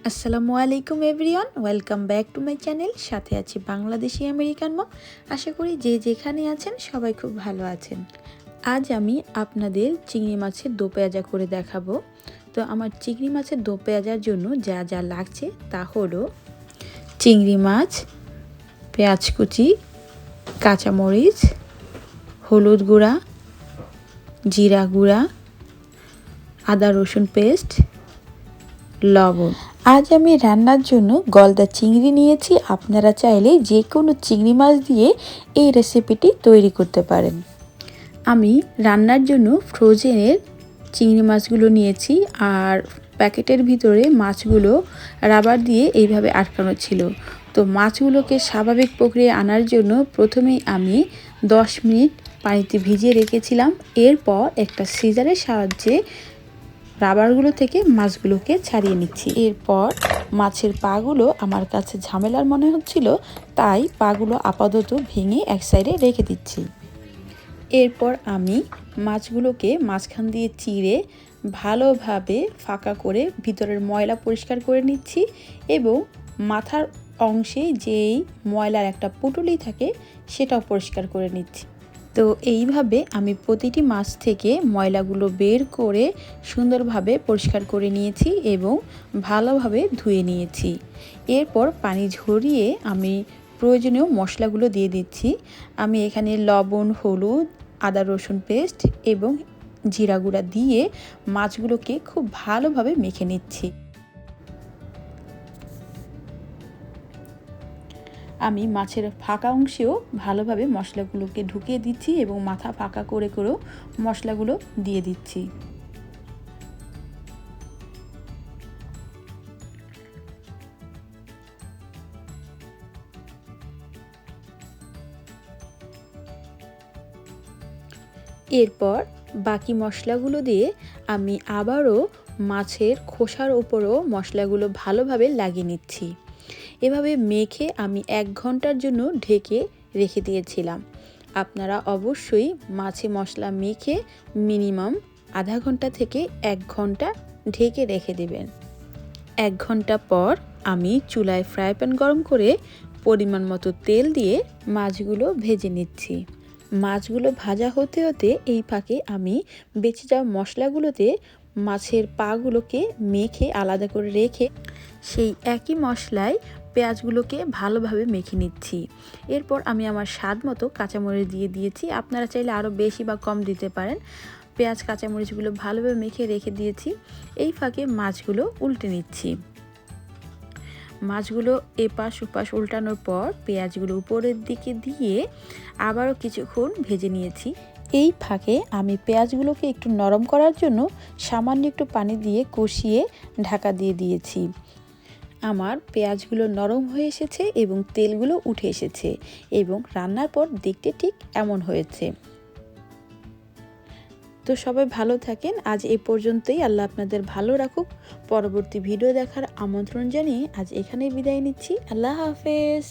আসসালামু আলাইকুম everyone, welcome back to my channel. সাথে আছি বাংলাদেশি আমেরিকান মম। আশা করি যে যেখানে আছেন সবাই খুব ভালো আছেন। আজ আমি আপনাদের চিংড়ি মাছের দোপেয়াজা করে দেখাবো। তো আমার চিংড়ি মাছের দোপেয়াজার জন্য যা যা লাগছে তা হলো চিংড়ি মাছ, পেঁয়াজ কুচি, কাঁচামরিচ, হলুদ গুঁড়া, জিরা গুঁড়া, আদা রসুন পেস্ট, লবণ। আজ আমি রান্নার জন্য গলদা চিংড়ি নিয়েছি। আপনারা চাইলে যে কোনো চিংড়ি মাছ দিয়ে এই রেসিপিটি তৈরি করতে পারেন। আমি রান্নার জন্য ফ্রোজেনের চিংড়ি মাছগুলো নিয়েছি, আর প্যাকেটের ভিতরে মাছগুলো রাবার দিয়ে এইভাবে আটকানো ছিল। তো মাছগুলোকে স্বাভাবিক প্রক্রিয়া আনার জন্য প্রথমেই আমি 10 মিনিট পানিতে ভিজিয়ে রেখেছিলাম। এরপর একটা সিজারের সাহায্যে রাবারগুলো থেকে মাছগুলোকে ছাড়িয়ে নিচ্ছি। এরপর মাছের পাগুলো আমার কাছে ঝামেলার মনে হচ্ছিল, তাই পাগুলো আপাতত ভেঙে এক সাইডে রেখে দিচ্ছি। এরপর আমি মাছগুলোকে মাঝখান দিয়ে চিড়ে ভালোভাবে ফাঁকা করে ভিতরের ময়লা পরিষ্কার করে নিচ্ছি এবং মাথার অংশে যেই ময়লার একটা পুঁটুলি থাকে সেটাও পরিষ্কার করে নিচ্ছি। তো এইভাবে আমি প্রতিটি মাছ থেকে ময়লাগুলো বের করে সুন্দরভাবে পরিষ্কার করে নিয়েছি এবং ভালোভাবে ধুয়ে নিয়েছি। এরপর পানি ঝরিয়ে আমি প্রয়োজনীয় মশলাগুলো দিয়ে দিচ্ছি। আমি এখানে লবণ, হলুদ, আদা রসুন পেস্ট এবং জিরা গুঁড়া দিয়ে মাছগুলোকে খুব ভালোভাবে মেখে নিচ্ছি। আমি মাছের ফাঁকা অংশেও ভালোভাবে মশলাগুলোকে ঢুকিয়ে দিচ্ছি এবং মাথা ফাঁকা করে করেও মশলাগুলো দিয়ে দিচ্ছি। এরপর বাকি মশলাগুলো দিয়ে আমি আবারও মাছের খোসার উপরও মশলাগুলো ভালোভাবে লাগিয়ে নিচ্ছি। এভাবে মেখে আমি 1 ঘন্টার জন্য ঢেকে রেখে দিয়েছিলাম। আপনারা অবশ্যই মাছে মশলা মেখে মিনিমাম আধা ঘন্টা থেকে 1 ঘন্টা ঢেকে রেখে দেবেন। 1 ঘন্টা পর আমি চুলায় ফ্রাই প্যান গরম করে পরিমাণ মতো তেল দিয়ে মাছগুলো ভেজে নিচ্ছি। মাছগুলো ভাজা হতে হতে এই ফাঁকে আমি বেঁচে যাওয়া মশলাগুলোতে মাছের পাগুলোকে মেখে আলাদা করে রেখে সেই একই মশলায় পেঁয়াজগুলোকে ভালোভাবে মেখে নিচ্ছি। এরপর আমি আমার স্বাদ মতো কাঁচামরিচ দিয়ে দিয়েছি। আপনারা চাইলে আরও বেশি বা কম দিতে পারেন। পেঁয়াজ কাঁচামরিচগুলো ভালোভাবে মেখে রেখে দিয়েছি। এই ফাঁকে মাছগুলো উল্টে নিচ্ছি। মাছগুলো এপাশ ওপাশ উল্টানোর পর পেঁয়াজগুলো উপরের দিকে দিয়ে আবারও কিছুক্ষণ ভেজে নিয়েছি। এই ফাঁকে আমি পেঁয়াজগুলোকে একটু নরম করার জন্য সামান্য একটু পানি দিয়ে কষিয়ে ঢাকা দিয়ে দিয়েছি। আমার পেঁয়াজগুলো নরম হয়ে এসেছে এবং তেলগুলো উঠে এসেছে এবং রান্নার পর দেখতে ঠিক এমন হয়েছে। তো সবাই ভালো থাকেন। আজ এই পর্যন্তই। আল্লাহ আপনাদের ভালো রাখুক। পরবর্তী ভিডিও দেখার আমন্ত্রণ জানিয়ে আজ এখানেই বিদায় নিচ্ছি। আল্লাহ হাফেজ।